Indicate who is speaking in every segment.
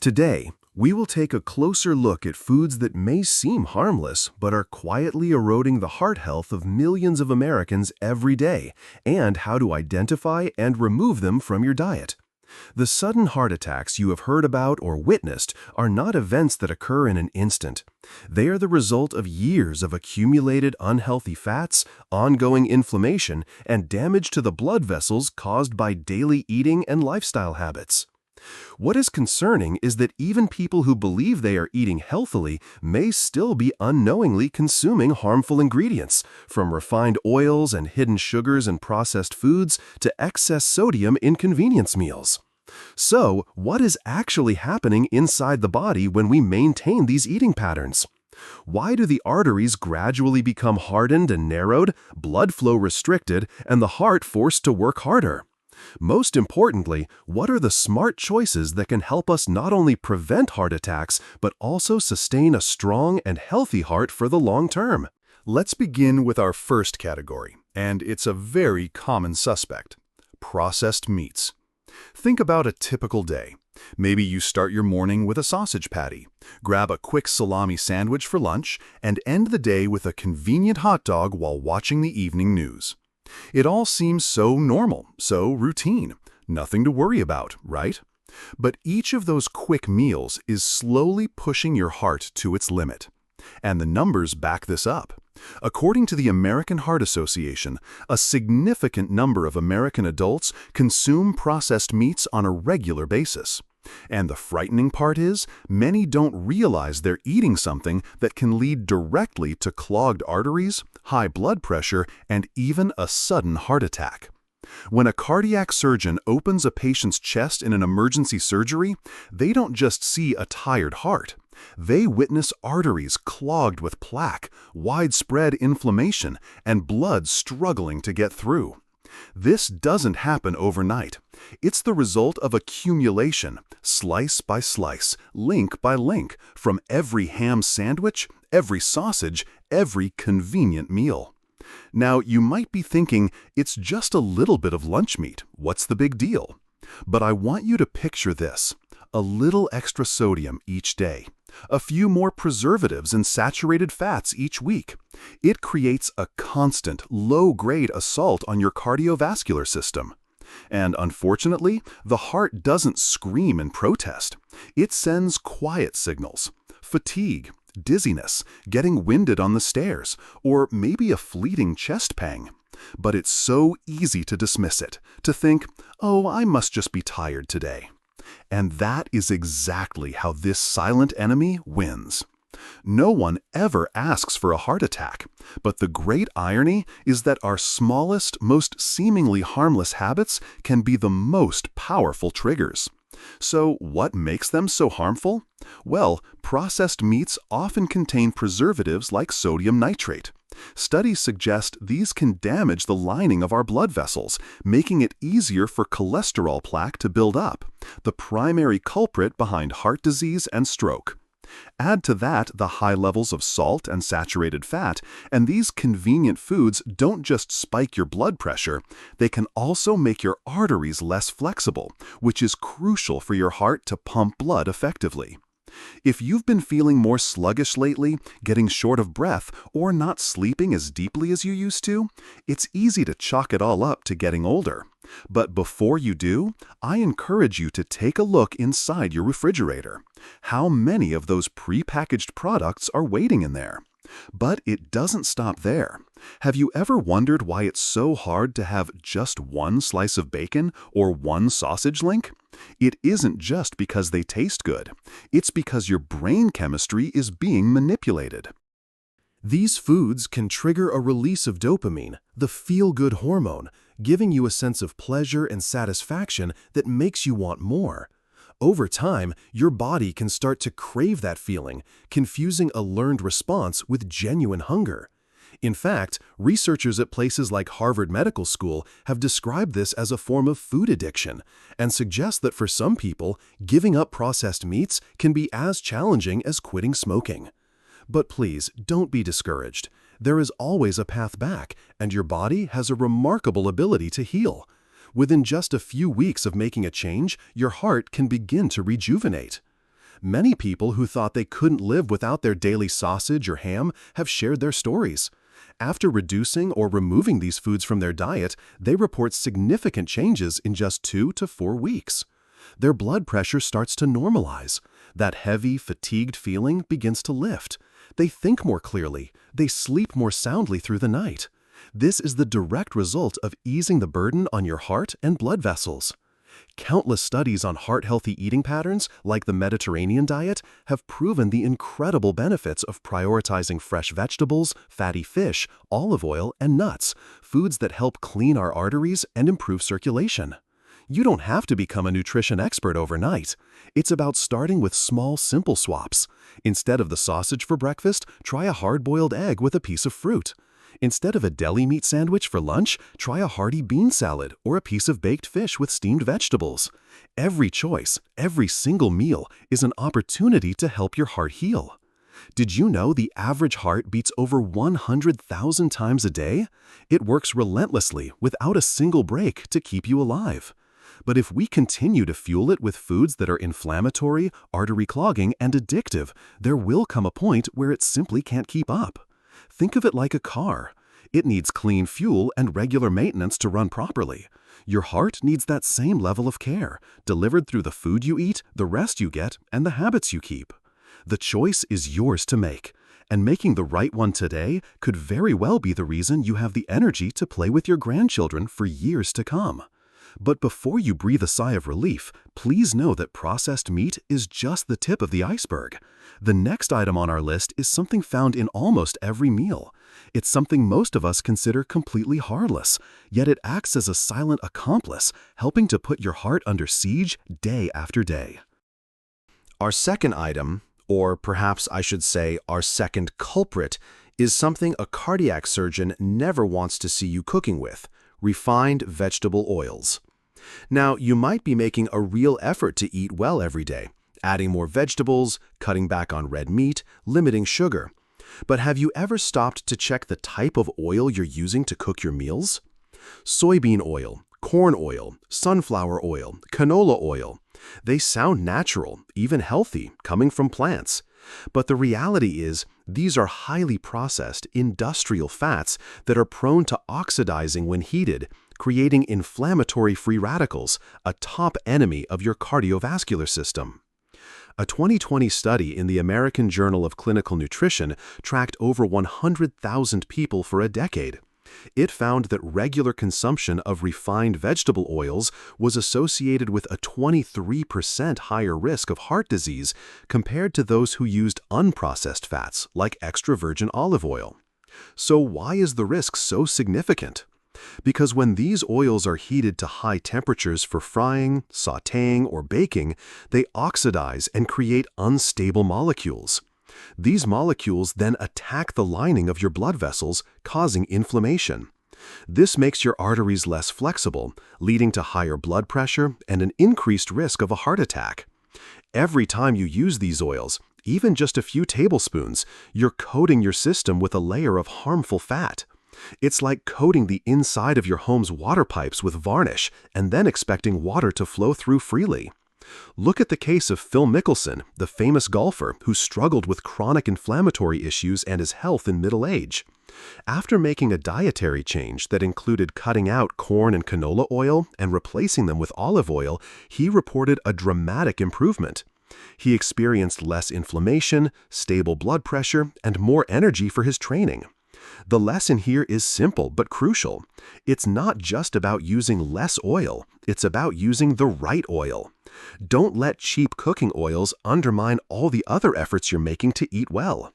Speaker 1: Today, we will take a closer look at foods that may seem harmless but are quietly eroding the heart health of millions of Americans every day, and how to identify and remove them from your diet. The sudden heart attacks you have heard about or witnessed are not events that occur in an instant. They are the result of years of accumulated unhealthy fats, ongoing inflammation, and damage to the blood vessels caused by daily eating and lifestyle habits. What is concerning is that even people who believe they are eating healthily may still be unknowingly consuming harmful ingredients, from refined oils and hidden sugars in processed foods to excess sodium in convenience meals. So, what is actually happening inside the body when we maintain these eating patterns? Why do the arteries gradually become hardened and narrowed, blood flow restricted, and the heart forced to work harder? Most importantly, what are the smart choices that can help us not only prevent heart attacks, but also sustain a strong and healthy heart for the long term?
Speaker 2: Let's begin with our first category, and it's a very common suspect: processed meats. Think about a typical day. Maybe you start your morning with a sausage patty, grab a quick salami sandwich for lunch, and end the day with a convenient hot dog while watching the evening news. It all seems so normal, so routine. Nothing to worry about, right? But each of those quick meals is slowly pushing your heart to its limit. And the numbers back this up. According to the American Heart Association, a significant number of American adults consume processed meats on a regular basis. And the frightening part is, many don't realize they're eating something that can lead directly to clogged arteries, high blood pressure, and even a sudden heart attack. When a cardiac surgeon opens a patient's chest in an emergency surgery, they don't just see a tired heart. They witness arteries clogged with plaque, widespread inflammation, and blood struggling to get through. This doesn't happen overnight. It's the result of accumulation, slice by slice, link by link, from every ham sandwich, every sausage, every convenient meal. Now, you might be thinking, it's just a little bit of lunch meat. What's the big deal? But I want you to picture this: a little extra sodium each day, a few more preservatives and saturated fats each week. It creates a constant, low-grade assault on your cardiovascular system. And unfortunately, the heart doesn't scream in protest. It sends quiet signals: fatigue, dizziness, getting winded on the stairs, or maybe a fleeting chest pang. But it's so easy to dismiss it, to think, oh, I must just be tired today. And that is exactly how this silent enemy wins. No one ever asks for a heart attack, but the great irony is that our smallest, most seemingly harmless habits can be the most powerful triggers. So what makes them so harmful? Well, processed meats often contain preservatives like sodium nitrate. Studies suggest these can damage the lining of our blood vessels, making it easier for cholesterol plaque to build up, the primary culprit behind heart disease and stroke. Add to that the high levels of salt and saturated fat, and these convenient foods don't just spike your blood pressure, they can also make your arteries less flexible, which is crucial for your heart to pump blood effectively. If you've been feeling more sluggish lately, getting short of breath, or not sleeping as deeply as you used to, it's easy to chalk it all up to getting older. But before you do, I encourage you to take a look inside your refrigerator. How many of those pre-packaged products are waiting in there? But it doesn't stop there. Have you ever wondered why it's so hard to have just one slice of bacon or one sausage link? It isn't just because they taste good. It's because your brain chemistry is being manipulated.
Speaker 1: These foods can trigger a release of dopamine, the feel-good hormone, giving you a sense of pleasure and satisfaction that makes you want more. Over time, your body can start to crave that feeling, confusing a learned response with genuine hunger. In fact, researchers at places like Harvard Medical School have described this as a form of food addiction and suggest that for some people, giving up processed meats can be as challenging as quitting smoking. But please, don't be discouraged. There is always a path back, and your body has a remarkable ability to heal. Within just a few weeks of making a change, your heart can begin to rejuvenate. Many people who thought they couldn't live without their daily sausage or ham have shared their stories. After reducing or removing these foods from their diet, they report significant changes in just 2 to 4 weeks. Their blood pressure starts to normalize. That heavy, fatigued feeling begins to lift. They think more clearly. They sleep more soundly through the night. This is the direct result of easing the burden on your heart and blood vessels. Countless studies on heart-healthy eating patterns, like the Mediterranean diet, have proven the incredible benefits of prioritizing fresh vegetables, fatty fish, olive oil, and nuts, foods that help clean our arteries and improve circulation. You don't have to become a nutrition expert overnight. It's about starting with small, simple swaps. Instead of the sausage for breakfast, try a hard-boiled egg with a piece of fruit. Instead of a deli meat sandwich for lunch, try a hearty bean salad or a piece of baked fish with steamed vegetables. Every choice, every single meal is an opportunity to help your heart heal. Did you know the average heart beats over 100,000 times a day? It works relentlessly without a single break to keep you alive. But if we continue to fuel it with foods that are inflammatory, artery clogging, and addictive, there will come a point where it simply can't keep up. Think of it like a car. It needs clean fuel and regular maintenance to run properly. Your heart needs that same level of care, delivered through the food you eat, the rest you get, and the habits you keep. The choice is yours to make, and making the right one today could very well be the reason you have the energy to play with your grandchildren for years to come. But before you breathe a sigh of relief, please know that processed meat is just the tip of the iceberg. The next item on our list is something found in almost every meal. It's something most of us consider completely harmless, yet it acts as a silent accomplice, helping to put your heart under siege day after day.
Speaker 3: Our second item, or perhaps I should say our second culprit, is something a cardiac surgeon never wants to see you cooking with: refined vegetable oils. Now, you might be making a real effort to eat well every day, adding more vegetables, cutting back on red meat, limiting sugar. But have you ever stopped to check the type of oil you're using to cook your meals? Soybean oil, corn oil, sunflower oil, canola oil. They sound natural, even healthy, coming from plants. But the reality is, these are highly processed, industrial fats that are prone to oxidizing when heated, creating inflammatory free radicals, a top enemy of your cardiovascular system. A 2020 study in the American Journal of Clinical Nutrition tracked over 100,000 people for a decade. It found that regular consumption of refined vegetable oils was associated with a 23% higher risk of heart disease compared to those who used unprocessed fats like extra virgin olive oil. So why is the risk so significant? Because when these oils are heated to high temperatures for frying, sautéing, or baking, they oxidize and create unstable molecules. These molecules then attack the lining of your blood vessels, causing inflammation. This makes your arteries less flexible, leading to higher blood pressure and an increased risk of a heart attack. Every time you use these oils, even just a few tablespoons, you're coating your system with a layer of harmful fat. It's like coating the inside of your home's water pipes with varnish and then expecting water to flow through freely. Look at the case of Phil Mickelson, the famous golfer who struggled with chronic inflammatory issues and his health in middle age. After making a dietary change that included cutting out corn and canola oil and replacing them with olive oil, he reported a dramatic improvement. He experienced less inflammation, stable blood pressure, and more energy for his training. The lesson here is simple but crucial. It's not just about using less oil, it's about using the right oil. Don't let cheap cooking oils undermine all the other efforts you're making to eat well.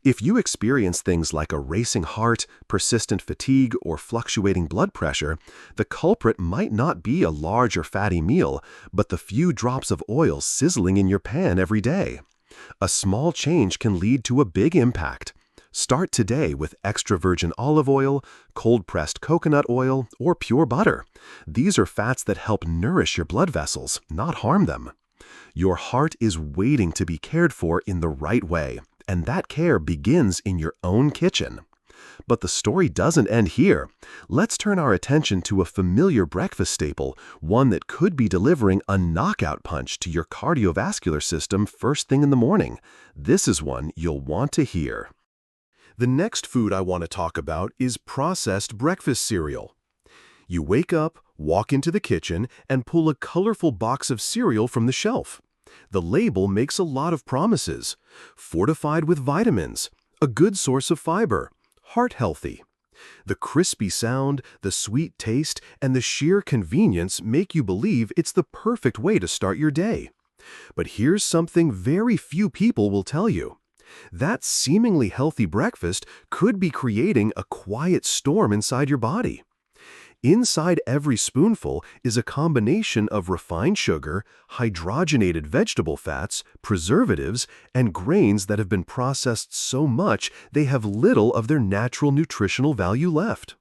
Speaker 3: If you experience things like a racing heart, persistent fatigue, or fluctuating blood pressure, the culprit might not be a large or fatty meal, but the few drops of oil sizzling in your pan every day. A small change can lead to a big impact. Start today with extra virgin olive oil, cold-pressed coconut oil, or pure butter. These are fats that help nourish your blood vessels, not harm them. Your heart is waiting to be cared for in the right way, and that care begins in your own kitchen.
Speaker 1: But the story doesn't end here. Let's turn our attention to a familiar breakfast staple, one that could be delivering a knockout punch to your cardiovascular system first thing in the morning. This is one you'll want to hear. The next food I want to talk about is processed breakfast cereal. You wake up, walk into the kitchen, and pull a colorful box of cereal from the shelf. The label makes a lot of promises. Fortified with vitamins, a good source of fiber, heart healthy. The crispy sound, the sweet taste, and the sheer convenience make you believe it's the perfect way to start your day. But here's something very few people will tell you. That seemingly healthy breakfast could be creating a quiet storm inside your body. Inside every spoonful is a combination of refined sugar, hydrogenated vegetable fats, preservatives, and grains that have been processed so much they have little of their natural nutritional value left.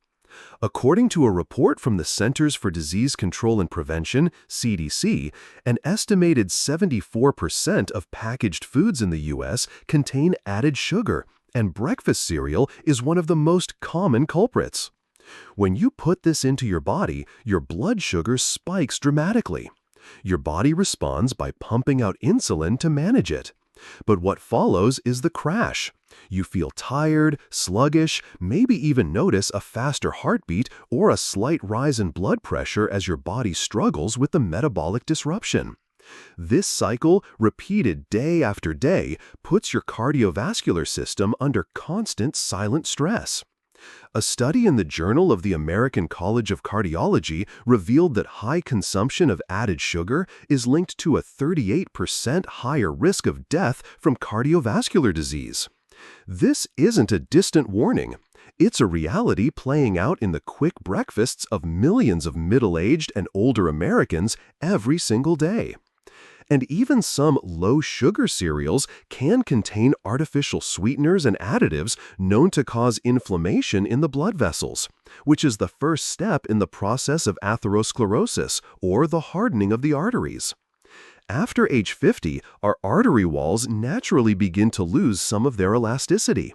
Speaker 1: According to a report from the Centers for Disease Control and Prevention, CDC, an estimated 74% of packaged foods in the U.S. contain added sugar, and breakfast cereal is one of the most common culprits. When you put this into your body, your blood sugar spikes dramatically. Your body responds by pumping out insulin to manage it. But what follows is the crash. You feel tired, sluggish, maybe even notice a faster heartbeat or a slight rise in blood pressure as your body struggles with the metabolic disruption. This cycle, repeated day after day, puts your cardiovascular system under constant silent stress. A study in the Journal of the American College of Cardiology revealed that high consumption of added sugar is linked to a 38% higher risk of death from cardiovascular disease. This isn't a distant warning. It's a reality playing out in the quick breakfasts of millions of middle-aged and older Americans every single day. And even some low-sugar cereals can contain artificial sweeteners and additives known to cause inflammation in the blood vessels, which is the first step in the process of atherosclerosis, or the hardening of the arteries. After age 50, our artery walls naturally begin to lose some of their elasticity.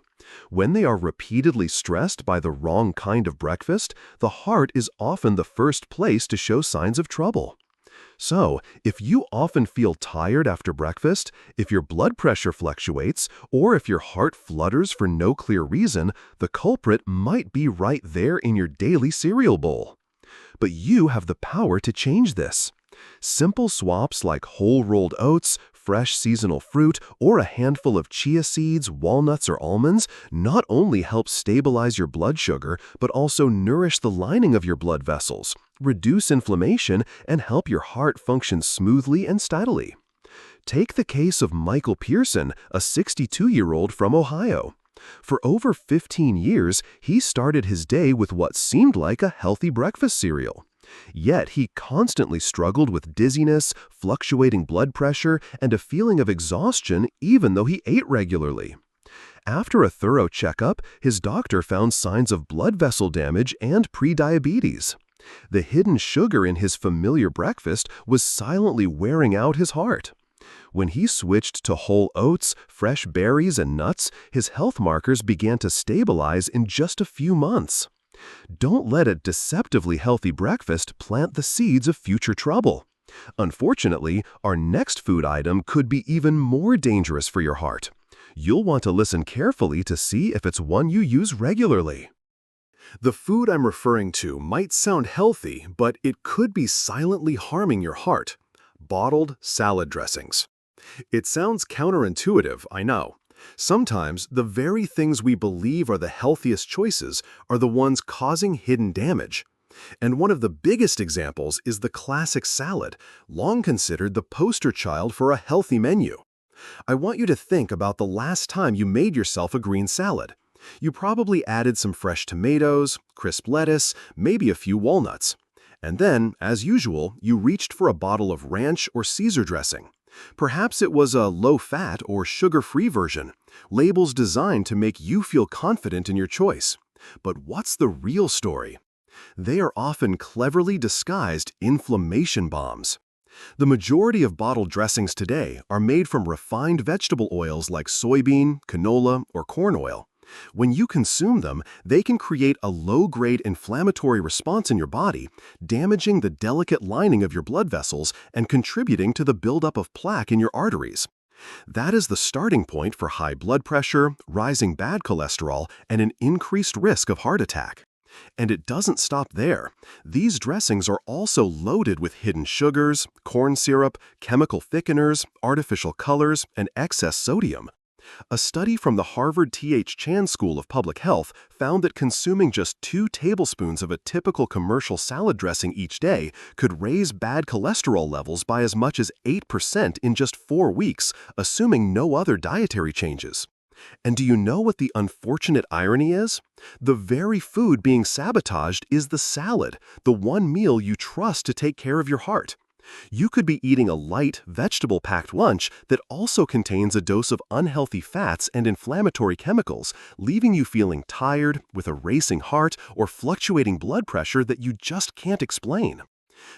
Speaker 1: When they are repeatedly stressed by the wrong kind of breakfast, the heart is often the first place to show signs of trouble. So, if you often feel tired after breakfast, if your blood pressure fluctuates, or if your heart flutters for no clear reason, the culprit might be right there in your daily cereal bowl. But you have the power to change this. Simple swaps like whole rolled oats, fresh seasonal fruit, or a handful of chia seeds, walnuts, or almonds not only help stabilize your blood sugar, but also nourish the lining of your blood vessels, reduce inflammation, and help your heart function smoothly and steadily. Take the case of Michael Pearson, a 62-year-old from Ohio. For over 15 years, he started his day with what seemed like a healthy breakfast cereal. Yet he constantly struggled with dizziness, fluctuating blood pressure, and a feeling of exhaustion even though he ate regularly. After a thorough checkup, his doctor found signs of blood vessel damage and prediabetes. The hidden sugar in his familiar breakfast was silently wearing out his heart. When he switched to whole oats, fresh berries, and nuts, his health markers began to stabilize in just a few months. Don't let a deceptively healthy breakfast plant the seeds of future trouble. Unfortunately, our next food item could be even more dangerous for your heart. You'll want to listen carefully to see if it's one you use regularly. The food I'm referring to might sound healthy, but it could be silently harming your heart. Bottled salad dressings. It sounds counterintuitive, I know. Sometimes the very things we believe are the healthiest choices are the ones causing hidden damage. And one of the biggest examples is the classic salad, long considered the poster child for a healthy menu. I want you to think about the last time you made yourself a green salad. You probably added some fresh tomatoes, crisp lettuce, maybe a few walnuts. And then, as usual, you reached for a bottle of ranch or Caesar dressing. Perhaps it was a low-fat or sugar-free version, labels designed to make you feel confident in your choice. But what's the real story? They are often cleverly disguised inflammation bombs. The majority of bottled dressings today are made from refined vegetable oils like soybean, canola, or corn oil. When you consume them, they can create a low-grade inflammatory response in your body, damaging the delicate lining of your blood vessels and contributing to the buildup of plaque in your arteries. That is the starting point for high blood pressure, rising bad cholesterol, and an increased risk of heart attack. And it doesn't stop there. These dressings are also loaded with hidden sugars, corn syrup, chemical thickeners, artificial colors, and excess sodium. A study from the Harvard T.H. Chan School of Public Health found that consuming just 2 tablespoons of a typical commercial salad dressing each day could raise bad cholesterol levels by as much as 8% in just 4 weeks, assuming no other dietary changes. And do you know what the unfortunate irony is? The very food being sabotaged is the salad, the one meal you trust to take care of your heart. You could be eating a light, vegetable-packed lunch that also contains a dose of unhealthy fats and inflammatory chemicals, leaving you feeling tired, with a racing heart, or fluctuating blood pressure that you just can't explain.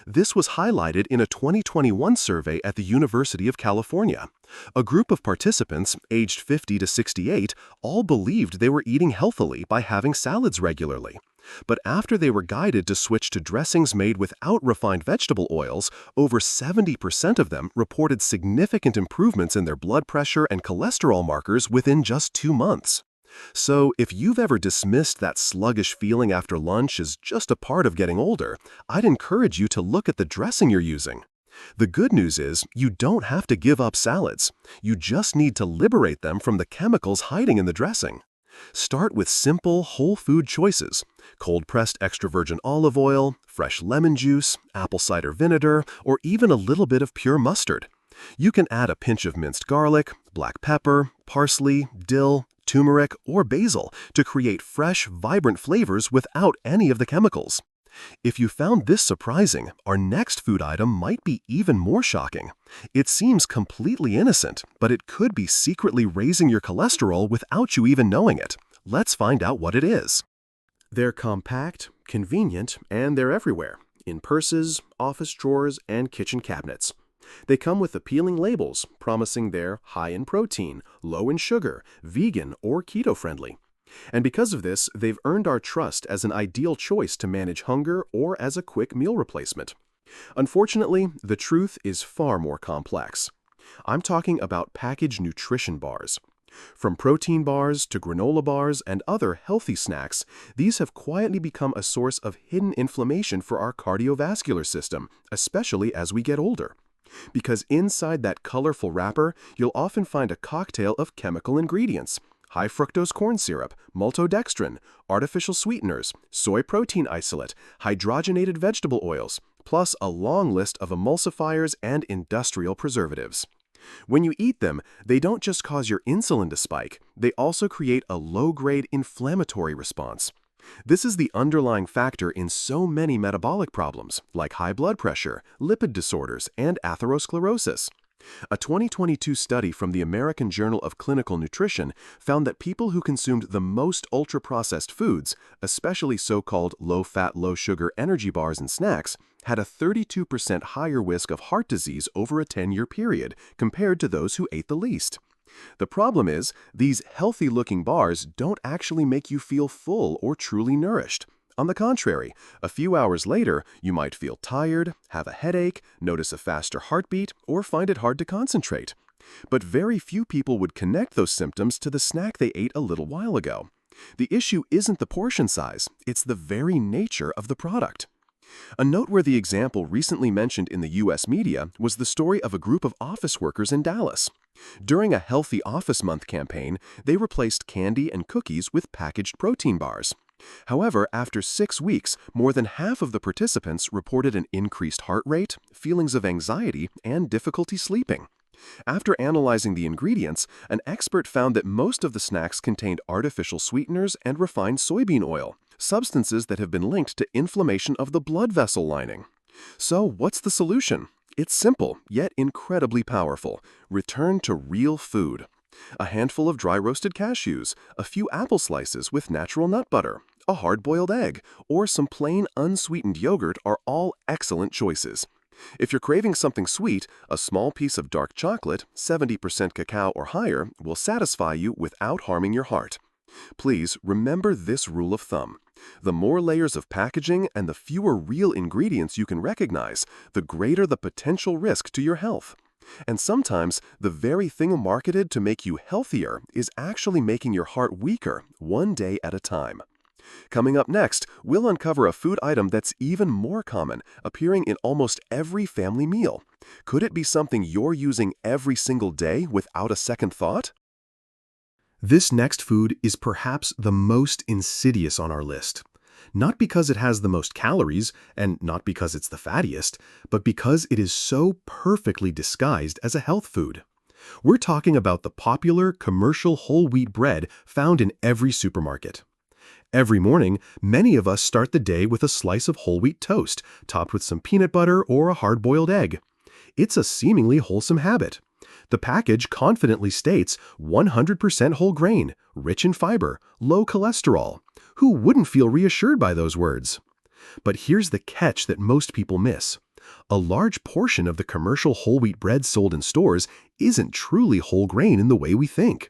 Speaker 1: This was highlighted in a 2021 survey at the University of California. A group of participants, aged 50 to 68, all believed they were eating healthily by having salads regularly. But after they were guided to switch to dressings made without refined vegetable oils, over 70% of them reported significant improvements in their blood pressure and cholesterol markers within just 2 months. So, if you've ever dismissed that sluggish feeling after lunch as just a part of getting older, I'd encourage you to look at the dressing you're using. The good news is, you don't have to give up salads. You just need to liberate them from the chemicals hiding in the dressing. Start with simple, whole food choices: cold-pressed extra virgin olive oil, fresh lemon juice, apple cider vinegar, or even a little bit of pure mustard. You can add a pinch of minced garlic, black pepper, parsley, dill, turmeric, or basil to create fresh, vibrant flavors without any of the chemicals. If you found this surprising, our next food item might be even more shocking. It seems completely innocent, but it could be secretly raising your cholesterol without you even knowing it. Let's find out what it is. They're compact, convenient, and they're everywhere, in purses, office drawers, and kitchen cabinets. They come with appealing labels promising they're high in protein, low in sugar, vegan, or keto-friendly. And because of this, they've earned our trust as an ideal choice to manage hunger or as a quick meal replacement. Unfortunately, the truth is far more complex. I'm talking about packaged nutrition bars. From protein bars to granola bars and other healthy snacks, these have quietly become a source of hidden inflammation for our cardiovascular system, especially as we get older. Because inside that colorful wrapper, you'll often find a cocktail of chemical ingredients: high fructose corn syrup, maltodextrin, artificial sweeteners, soy protein isolate, hydrogenated vegetable oils, plus a long list of emulsifiers and industrial preservatives. When you eat them, they don't just cause your insulin to spike, they also create a low-grade inflammatory response. This is the underlying factor in so many metabolic problems, like high blood pressure, lipid disorders, and atherosclerosis. A 2022 study from the American Journal of Clinical Nutrition found that people who consumed the most ultra-processed foods, especially so-called low-fat, low-sugar energy bars and snacks, had a 32% higher risk of heart disease over a 10-year period compared to those who ate the least. The problem is, these healthy-looking bars don't actually make you feel full or truly nourished. On the contrary, a few hours later, you might feel tired, have a headache, notice a faster heartbeat, or find it hard to concentrate. But very few people would connect those symptoms to the snack they ate a little while ago. The issue isn't the portion size, it's the very nature of the product. A noteworthy example recently mentioned in the U.S. media was the story of a group of office workers in Dallas. During a Healthy Office Month campaign, they replaced candy and cookies with packaged protein bars. However, after 6 weeks, more than half of the participants reported an increased heart rate, feelings of anxiety, and difficulty sleeping. After analyzing the ingredients, an expert found that most of the snacks contained artificial sweeteners and refined soybean oil, substances that have been linked to inflammation of the blood vessel lining. So, what's the solution? It's simple, yet incredibly powerful. Return to real food. A handful of dry roasted cashews, a few apple slices with natural nut butter, a hard-boiled egg, or some plain unsweetened yogurt are all excellent choices. If you're craving something sweet, a small piece of dark chocolate, 70% cacao or higher, will satisfy you without harming your heart. Please remember this rule of thumb. The more layers of packaging and the fewer real ingredients you can recognize, the greater the potential risk to your health. And sometimes, the very thing marketed to make you healthier is actually making your heart weaker, one day at a time. Coming up next, we'll uncover a food item that's even more common, appearing in almost every family meal. Could it be something you're using every single day without a second thought?
Speaker 3: This next food is perhaps the most insidious on our list. Not because it has the most calories, and not because it's the fattiest, but because it is so perfectly disguised as a health food. We're talking about the popular commercial whole wheat bread found in every supermarket. Every morning, many of us start the day with a slice of whole wheat toast, topped with some peanut butter or a hard-boiled egg. It's a seemingly wholesome habit. The package confidently states 100% whole grain, rich in fiber, low cholesterol. Who wouldn't feel reassured by those words? But here's the catch that most people miss. A large portion of the commercial whole wheat bread sold in stores isn't truly whole grain in the way we think.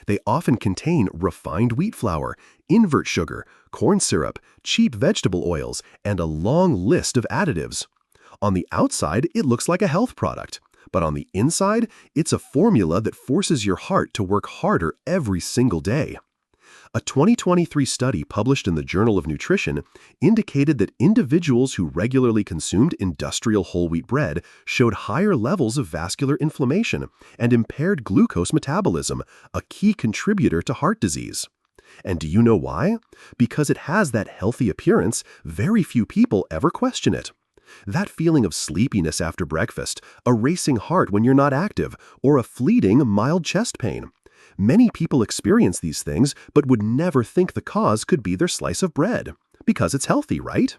Speaker 3: They often contain refined wheat flour, invert sugar, corn syrup, cheap vegetable oils, and a long list of additives. On the outside, it looks like a health product, but on the inside, it's a formula that forces your heart to work harder every single day. A 2023 study published in the Journal of Nutrition indicated that individuals who regularly consumed industrial whole wheat bread showed higher levels of vascular inflammation and impaired glucose metabolism, a key contributor to heart disease. And do you know why? Because it has that healthy appearance, very few people ever question it. That feeling of sleepiness after breakfast, a racing heart when you're not active, or a fleeting mild chest pain. Many people experience these things but would never think the cause could be their slice of bread. Because it's healthy, right?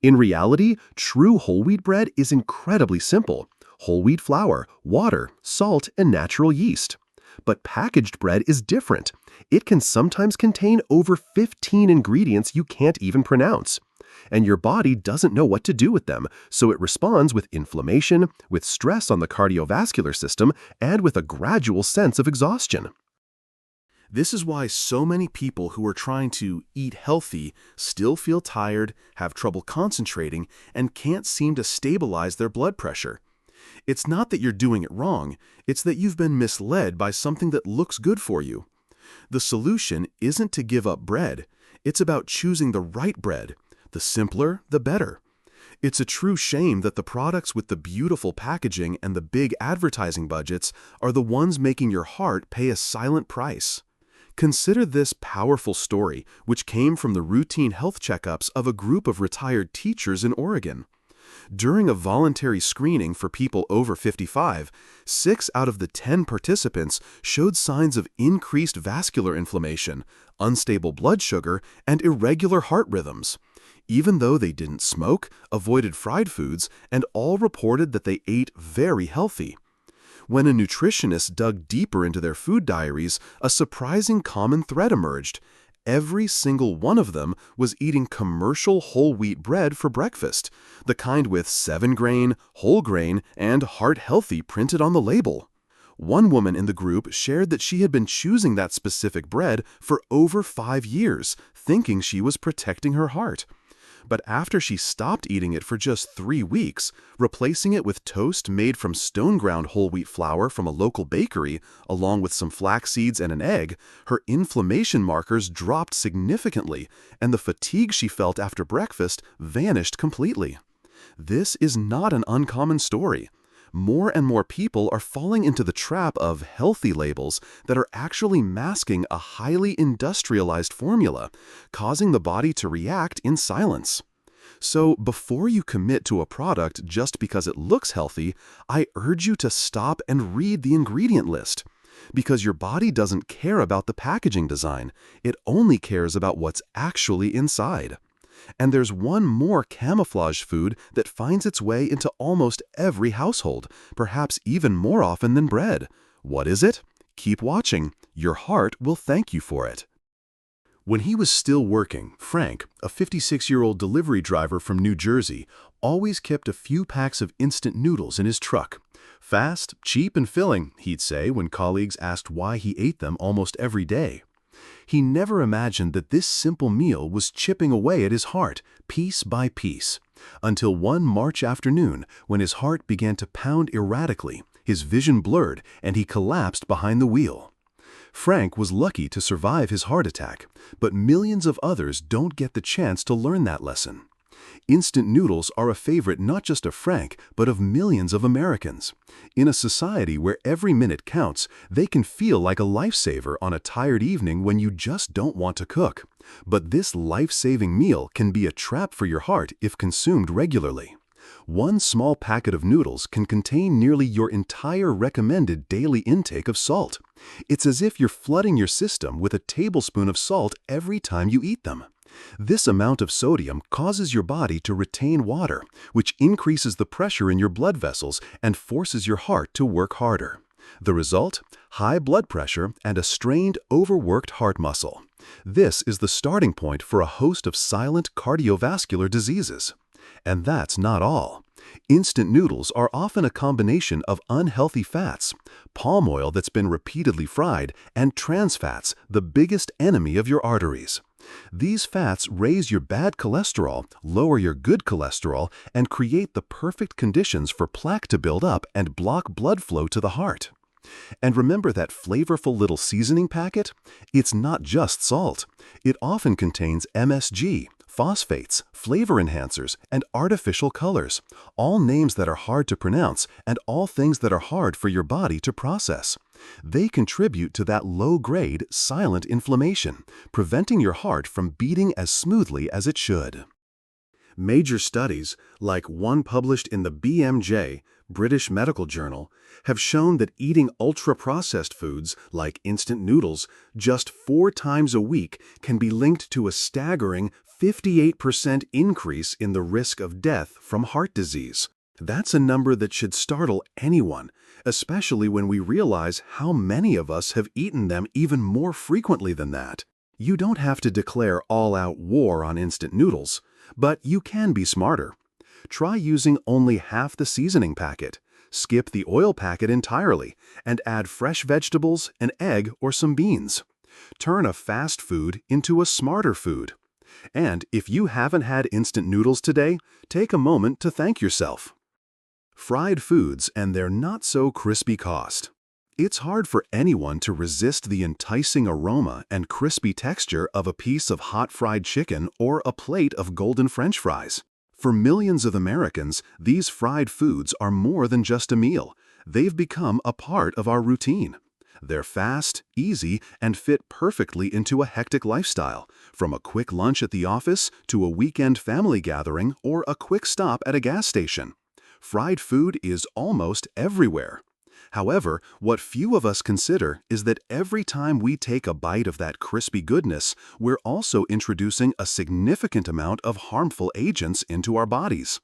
Speaker 3: In reality, true whole wheat bread is incredibly simple. Whole wheat flour, water, salt, and natural yeast. But packaged bread is different. It can sometimes contain over 15 ingredients you can't even pronounce. And your body doesn't know what to do with them, so it responds with inflammation, with stress on the cardiovascular system, and with a gradual sense of exhaustion. This is why so many people who are trying to eat healthy still feel tired, have trouble concentrating, and can't seem to stabilize their blood pressure. It's not that you're doing it wrong, it's that you've been misled by something that looks good for you. The solution isn't to give up bread, it's about choosing the right bread. The simpler, the better. It's a true shame that the products with the beautiful packaging and the big advertising budgets are the ones making your heart pay a silent price. Consider this powerful story, which came from the routine health checkups of a group of retired teachers in Oregon. During a voluntary screening for people over 55, 6 out of the 10 participants showed signs of increased vascular inflammation, unstable blood sugar, and irregular heart rhythms. Even though they didn't smoke, avoided fried foods, and all reported that they ate very healthy. When a nutritionist dug deeper into their food diaries, a surprising common thread emerged. Every single one of them was eating commercial whole wheat bread for breakfast, the kind with 7-grain, whole grain, and heart healthy printed on the label. One woman in the group shared that she had been choosing that specific bread for over 5 years, thinking she was protecting her heart. But after she stopped eating it for just 3 weeks, replacing it with toast made from stone-ground whole wheat flour from a local bakery, along with some flax seeds and an egg, her inflammation markers dropped significantly, and the fatigue she felt after breakfast vanished completely. This is not an uncommon story. More and more people are falling into the trap of healthy labels that are actually masking a highly industrialized formula, causing the body to react in silence. So before you commit to a product just because it looks healthy, I urge you to stop and read the ingredient list. Because your body doesn't care about the packaging design, it only cares about what's actually inside. And there's one more camouflage food that finds its way into almost every household, perhaps even more often than bread. What is it? Keep watching. Your heart will thank you for it. When he was still working, Frank, a 56-year-old delivery driver from New Jersey, always kept a few packs of instant noodles in his truck. Fast, cheap, and filling, he'd say when colleagues asked why he ate them almost every day.
Speaker 1: He never imagined that this simple meal was chipping away at his heart, piece by piece, until one March afternoon when his heart began to pound erratically, his vision blurred, and he collapsed behind the wheel. Frank was lucky to survive his heart attack, but millions of others don't get the chance to learn that lesson. Instant noodles are a favorite not just of Frank, but of millions of Americans. In a society where every minute counts, they can feel like a lifesaver on a tired evening when you just don't want to cook. But this life-saving meal can be a trap for your heart if consumed regularly. One small packet of noodles can contain nearly your entire recommended daily intake of salt. It's as if you're flooding your system with a tablespoon of salt every time you eat them. This amount of sodium causes your body to retain water, which increases the pressure in your blood vessels and forces your heart to work harder. The result? High blood pressure and a strained, overworked heart muscle. This is the starting point for a host of silent cardiovascular diseases. And that's not all. Instant noodles are often a combination of unhealthy fats, palm oil that's been repeatedly fried, and trans fats, the biggest enemy of your arteries. These fats raise your bad cholesterol, lower your good cholesterol, and create the perfect conditions for plaque to build up and block blood flow to the heart. And remember that flavorful little seasoning packet? It's not just salt. It often contains MSG, phosphates, flavor enhancers, and artificial colors, all names that are hard to pronounce and all things that are hard for your body to process. They contribute to that low-grade, silent inflammation, preventing your heart from beating as smoothly as it should. Major studies, like one published in the BMJ, British Medical Journal, have shown that eating ultra-processed foods, like instant noodles, just 4 times a week can be linked to a staggering 58% increase in the risk of death from heart disease. That's a number that should startle anyone, especially when we realize how many of us have eaten them even more frequently than that. You don't have to declare all-out war on instant noodles, but you can be smarter. Try using only half the seasoning packet, skip the oil packet entirely, and add fresh vegetables, an egg, or some beans. Turn a fast food into a smarter food. And if you haven't had instant noodles today, take a moment to thank yourself. Fried foods and their not-so-crispy cost. It's hard for anyone to resist the enticing aroma and crispy texture of a piece of hot fried chicken or a plate of golden French fries. For millions of Americans, these fried foods are more than just a meal. They've become a part of our routine. They're fast, easy, and fit perfectly into a hectic lifestyle, from a quick lunch at the office to a weekend family gathering or a quick stop at a gas station. Fried food is almost everywhere. However, what few of us consider is that every time we take a bite of that crispy goodness, we're also introducing a significant amount of harmful agents into our bodies.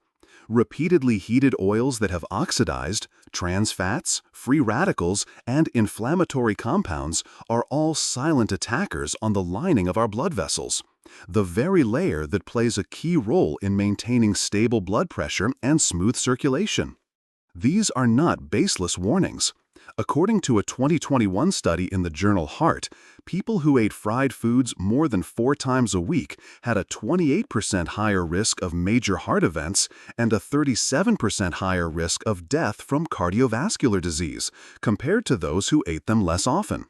Speaker 1: Repeatedly heated oils that have oxidized, trans fats, free radicals, and inflammatory compounds are all silent attackers on the lining of our blood vessels, the very layer that plays a key role in maintaining stable blood pressure and smooth circulation. These are not baseless warnings. According to a 2021 study in the journal Heart, people who ate fried foods more than 4 times a week had a 28% higher risk of major heart events and a 37% higher risk of death from cardiovascular disease compared to those who ate them less often.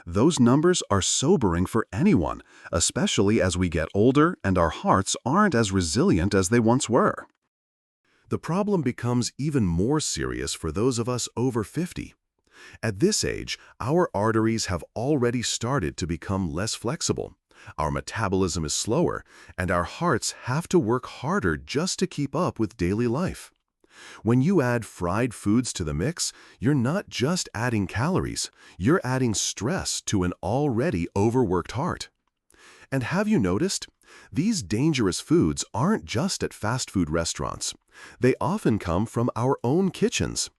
Speaker 1: Those numbers are sobering for anyone, especially as we get older and our hearts aren't as resilient as they once were. The problem becomes even more serious for those of us over 50. At this age, our arteries have already started to become less flexible. Our metabolism is slower, and our hearts have to work harder just to keep up with daily life. When you add fried foods to the mix, you're not just adding calories, you're adding stress to an already overworked heart. And have you noticed? These dangerous foods aren't just at fast food restaurants. They often come from our own kitchens.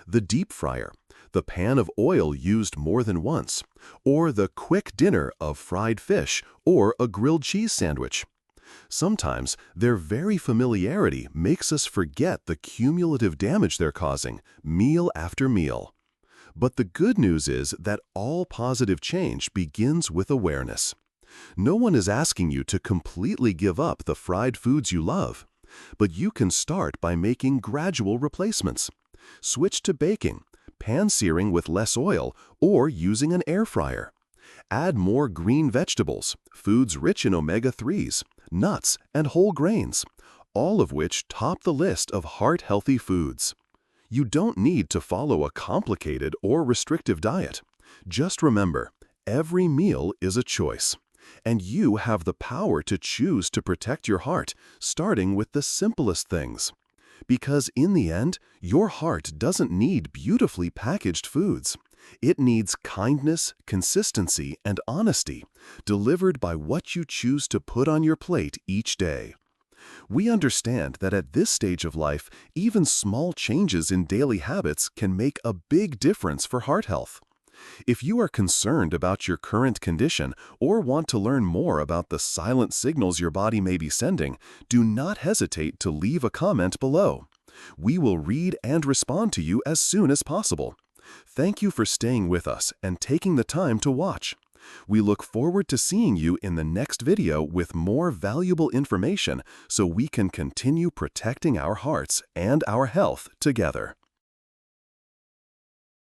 Speaker 1: The deep fryer, the pan of oil used more than once, or the quick dinner of fried fish or a grilled cheese sandwich. Sometimes their very familiarity makes us forget the cumulative damage they're causing, meal after meal. But the good news is that all positive change begins with awareness. No one is asking you to completely give up the fried foods you love, but you can start by making gradual replacements. Switch to baking, pan-searing with less oil, or using an air fryer. Add more green vegetables, foods rich in omega-3s, nuts, and whole grains, all of which top the list of heart-healthy foods. You don't need to follow a complicated or restrictive diet. Just remember, every meal is a choice, and you have the power to choose to protect your heart, starting with the simplest things. Because in the end, your heart doesn't need beautifully packaged foods. It needs kindness, consistency, and honesty, delivered by what you choose to put on your plate each day. We understand that at this stage of life, even small changes in daily habits can make a big difference for heart health. If you are concerned about your current condition or want to learn more about the silent signals your body may be sending, do not hesitate to leave a comment below. We will read and respond to you as soon as possible. Thank you for staying with us and taking the time to watch. We look forward to seeing you in the next video with more valuable information so we can continue protecting our hearts and our health together.